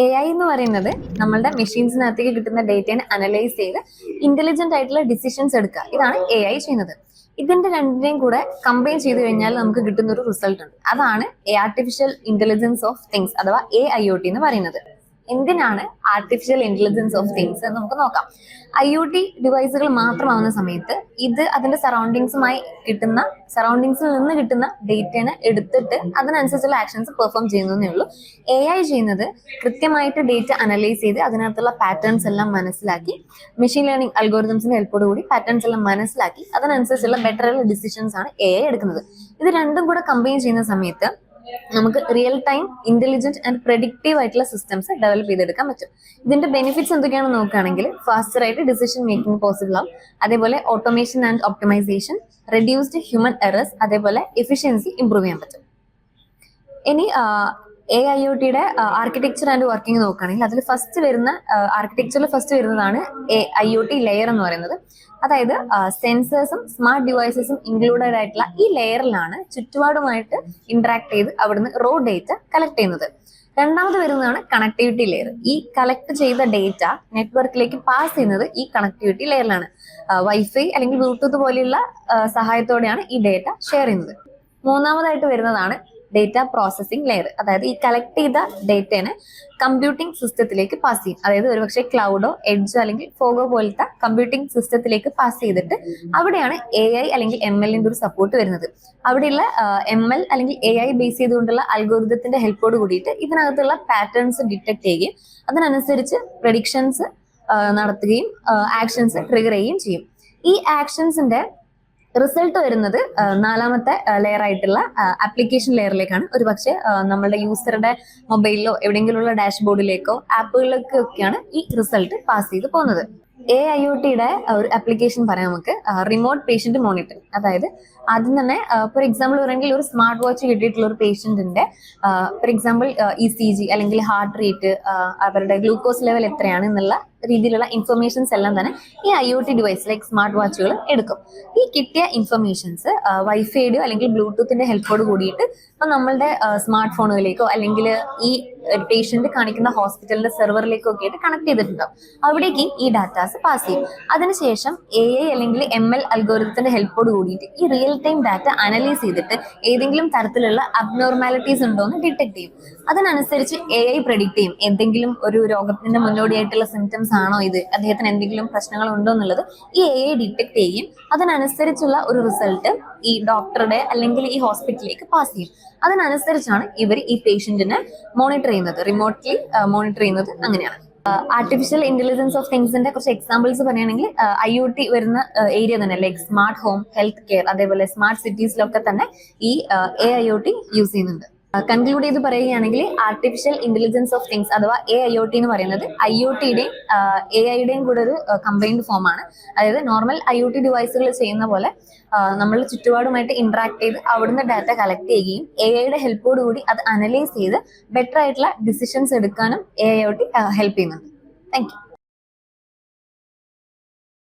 A I എന്ന് പറയുന്നത് നമ്മളുടെ മെഷീൻസിനകത്തേക്ക് കിട്ടുന്ന ഡേറ്റയെ അനലൈസ് ചെയ്ത് ഇന്റലിജന്റ് ആയിട്ടുള്ള ഡിസിഷൻസ് എടുക്കുക. ഇതാണ് എ ഐ ചെയ്യുന്നത്. ഇതിന്റെ രണ്ടിനെയും കൂടെ കമ്പൈൻ ചെയ്ത് കഴിഞ്ഞാൽ നമുക്ക് കിട്ടുന്ന ഒരു റിസൾട്ട് ഉണ്ട്. അതാണ് ആർട്ടിഫിഷ്യൽ ഇന്റലിജൻസ് ഓഫ് തിങ്സ് അഥവാ AIoT എന്ന് പറയുന്നത്. എന്തിനാണ് ആർട്ടിഫിഷ്യൽ ഇന്റലിജൻസ് ഓഫ് തിങ്സ് എന്ന് നമുക്ക് നോക്കാം. IoT ഡിവൈസുകൾ മാത്രമാവുന്ന സമയത്ത് ഇത് അതിന്റെ സറൗണ്ടിങ്സിൽ നിന്ന് കിട്ടുന്ന ഡേറ്റനെ എടുത്തിട്ട് അതിനനുസരിച്ചുള്ള ആക്ഷൻസ് പെർഫോം ചെയ്യുന്നതേ ഉള്ളൂ. AI ചെയ്യുന്നത് കൃത്യമായിട്ട് ഡേറ്റ അനലൈസ് ചെയ്ത് അതിനകത്തുള്ള പാറ്റേൺസ് എല്ലാം മനസ്സിലാക്കി മെഷീൻ ലേണിംഗ് അൽഗോരിതംസിന്റെ ഹെൽപ്പോട് കൂടി പാറ്റേൺസ് എല്ലാം മനസ്സിലാക്കി അതിനനുസരിച്ചുള്ള ബെറ്റർ ഡിസിഷൻസ് ആണ് AI എടുക്കുന്നത്. ഇത് രണ്ടും കൂടെ കമ്പൈൻ ചെയ്യുന്ന സമയത്ത് നമുക്ക് real time intelligent and predictive ആയിട്ടുള്ള സിസ്റ്റംസ് ഡെവലപ്പ് ചെയ്തെടുക്കാൻ പറ്റും. ഇതിന്റെ ബെനിഫിറ്റ്സ് എന്തൊക്കെയാണെന്ന് നോക്കുകയാണെങ്കിൽ ഫാസ്റ്റർ ആയിട്ട് ഡിസിഷൻ മേക്കിംഗ് പോസിബിൾ ആവും, അതേപോലെ automation and optimisation, reduced human errors, അതേപോലെ എഫിഷ്യൻസി ഇംപ്രൂവ് ചെയ്യാൻ പറ്റും. ഇനി AIoTയുടെ ആർക്കിടെക്ചർ ആൻഡ് വർക്കിംഗ് നോക്കുകയാണെങ്കിൽ അതിൽ ആർക്കിടെക്ചറിൽ ഫസ്റ്റ് വരുന്നതാണ് IoT ലെയർ എന്ന് പറയുന്നത്. അതായത് സെൻസേഴ്സും സ്മാർട്ട് ഡിവൈസസും ഇൻക്ലൂഡഡ് ആയിട്ടുള്ള ഈ ലെയറിലാണ് ചുറ്റുപാടുമായിട്ട് ഇന്ററാക്ട് ചെയ്ത് അവിടുന്ന് റോ ഡേറ്റ കളക്ട് ചെയ്യുന്നത്. രണ്ടാമത് വരുന്നതാണ് കണക്ടിവിറ്റി ലെയർ. ഈ കളക്ട് ചെയ്ത ഡേറ്റ നെറ്റ്വർക്കിലേക്ക് പാസ് ചെയ്യുന്നത് ഈ കണക്ടിവിറ്റി ലെയറിലാണ്. വൈഫൈ അല്ലെങ്കിൽ ബ്ലൂടൂത്ത് പോലെയുള്ള സഹായത്തോടെയാണ് ഈ ഡേറ്റ ഷെയർ ചെയ്യുന്നത്. മൂന്നാമതായിട്ട് വരുന്നതാണ് ഡേറ്റ പ്രോസസിംഗ് ലെയർ. അതായത് ഈ കളക്ട് ചെയ്ത ഡേറ്റനെ കമ്പ്യൂട്ടിംഗ് സിസ്റ്റത്തിലേക്ക് പാസ് ചെയ്യും. അതായത് ഒരുപക്ഷെ ക്ലൗഡോ എഡ്ജോ അല്ലെങ്കിൽ ഫോഗോ പോലത്തെ കമ്പ്യൂട്ടിംഗ് സിസ്റ്റത്തിലേക്ക് പാസ് ചെയ്തിട്ട് അവിടെയാണ് AI അല്ലെങ്കിൽ ML ഒരു സപ്പോർട്ട് വരുന്നത്. അവിടെയുള്ള ML അല്ലെങ്കിൽ AI ബേസ് ചെയ്തുകൊണ്ടുള്ള അൽഗോരിതത്തിന്റെ ഹെൽപ്പോട് കൂടിയിട്ട് ഇതിനകത്തുള്ള പാറ്റേൺസ് ഡിറ്റക്ട് ചെയ്യുകയും അതിനനുസരിച്ച് പ്രഡിക്ഷൻസ് നടത്തുകയും ആക്ഷൻസ് ട്രിഗർ ചെയ്യുകയും ചെയ്യും. ഈ ആക്ഷൻസിന്റെ റിസൾട്ട് വരുന്നത് നാലാമത്തെ ലെയർ ആയിട്ടുള്ള ആപ്ലിക്കേഷൻ ലെയറിലേക്കാണ്. ഒരുപക്ഷെ നമ്മുടെ യൂസറുടെ മൊബൈലിലോ എവിടെയെങ്കിലുള്ള ഡാഷ്ബോർഡിലേക്കോ ആപ്പുകളിലേക്കോ ഒക്കെയാണ് ഈ റിസൾട്ട് പാസ് ചെയ്ത് പോകുന്നത്. AIoTയുടെ ഒരു ആപ്ലിക്കേഷൻ പറയാം നമുക്ക്, റിമോട്ട് പേഷ്യന്റ് മോണിറ്ററിംഗ്. അതായത് ആദ്യം തന്നെ ഫോർ എക്സാമ്പിൾ പറയുമെങ്കിൽ ഒരു സ്മാർട്ട് വാച്ച് കിട്ടിയിട്ടുള്ള ഒരു പേഷ്യന്റിന്റെ ഫോർ എക്സാമ്പിൾ ECG അല്ലെങ്കിൽ ഹാർട്ട് റേറ്റ്, അവരുടെ ഗ്ലൂക്കോസ് ലെവൽ എത്രയാണ് എന്നുള്ള രീതിയിലുള്ള ഇൻഫർമേഷൻസ് എല്ലാം തന്നെ ഈ IoT ഡിവൈസ് ലൈക്ക് സ്മാർട്ട് വാച്ചുകൾ എടുക്കും. ഈ കിട്ടിയ ഇൻഫർമേഷൻസ് വൈഫൈയുടെയോ അല്ലെങ്കിൽ ബ്ലൂടൂത്തിന്റെ ഹെൽപ്പോട് കൂടിയിട്ട് ഇപ്പൊ നമ്മളുടെ സ്മാർട്ട് ഫോണുകളിലേക്കോ അല്ലെങ്കിൽ ഈ പേഷ്യന്റ് കാണിക്കുന്ന ഹോസ്പിറ്റലിന്റെ സെർവറിലേക്കോ ഒക്കെ ആയിട്ട് കണക്ട് ചെയ്തിട്ടുണ്ടാവും. അവിടേക്ക് ഈ ഡാറ്റാസ് പാസ് ചെയ്യും. അതിനുശേഷം AI അല്ലെങ്കിൽ ML അൽഗോരിതത്തിന്റെ ഹെൽപ്പോട് കൂടിയിട്ട് ഈ റിയൽ ടൈം ഡാറ്റ അനലൈസ് ചെയ്തിട്ട് ഏതെങ്കിലും തരത്തിലുള്ള അബ്നോർമാലിറ്റീസ് ഉണ്ടോ എന്ന് ഡിറ്റക്ട് ചെയ്യും. അതിനനുസരിച്ച് AI പ്രെഡിക്ട് ചെയ്യും എന്തെങ്കിലും ഒരു രോഗത്തിന്റെ മുന്നോടിയായിട്ടുള്ള സിംറ്റംസ് ആണോ ഇത്, അദ്ദേഹത്തിന് എന്തെങ്കിലും പ്രശ്നങ്ങൾ ഉണ്ടോ എന്നുള്ളത് ഈ AI ഡിറ്റക്ട് ചെയ്യും. അതിനനുസരിച്ചുള്ള ഒരു റിസൾട്ട് ഈ ഡോക്ടറുടെ അല്ലെങ്കിൽ ഈ ഹോസ്പിറ്റലിലേക്ക് പാസ് ചെയ്യും. അതിനനുസരിച്ചാണ് ഇവർ ഈ പേഷ്യന്റിനെ മോണിറ്റർ ചെയ്യുന്നത്, റിമോട്ട്ലി മോണിറ്റർ ചെയ്യുന്നത്. അങ്ങനെയാണ് ആർട്ടിഫിഷ്യൽ ഇന്റലിജൻസ് ഓഫ് തിങ്സിന്റെ കുറച്ച് എക്സാമ്പിൾസ് പറയുകയാണെങ്കിൽ IoT വരുന്ന ഏരിയ തന്നെ like smart home, health care, അതേപോലെ സ്മാർട്ട് സിറ്റീസിലൊക്കെ തന്നെ ഈ AIoT യൂസ് ചെയ്യുന്നുണ്ട്. കൺക്ലൂഡ് ചെയ്ത് പറയുകയാണെങ്കിൽ ആർട്ടിഫിഷ്യൽ ഇന്റലിജൻസ് ഓഫ് തിങ്സ് അഥവാ AIoT എന്ന് പറയുന്നത് IoTയുടെയും AIയുടെയും കൂടെ ഒരു കമ്പൈൻഡ് ഫോം ആണ്. അതായത് നോർമൽ IoT ഡിവൈസുകൾ ചെയ്യുന്ന പോലെ നമ്മൾ ചുറ്റുപാടുമായിട്ട് ഇന്ററാക്ട് ചെയ്ത് അവിടുന്ന് ഡാറ്റ കളക്ട് ചെയ്യുകയും AIയുടെ ഹെൽപ്പോട് കൂടി അത് അനലൈസ് ചെയ്ത് ബെറ്റർ ആയിട്ടുള്ള ഡിസിഷൻസ് എടുക്കാനും AIoT ഹെൽപ്പ് ചെയ്യുന്നുണ്ട്. Thank you.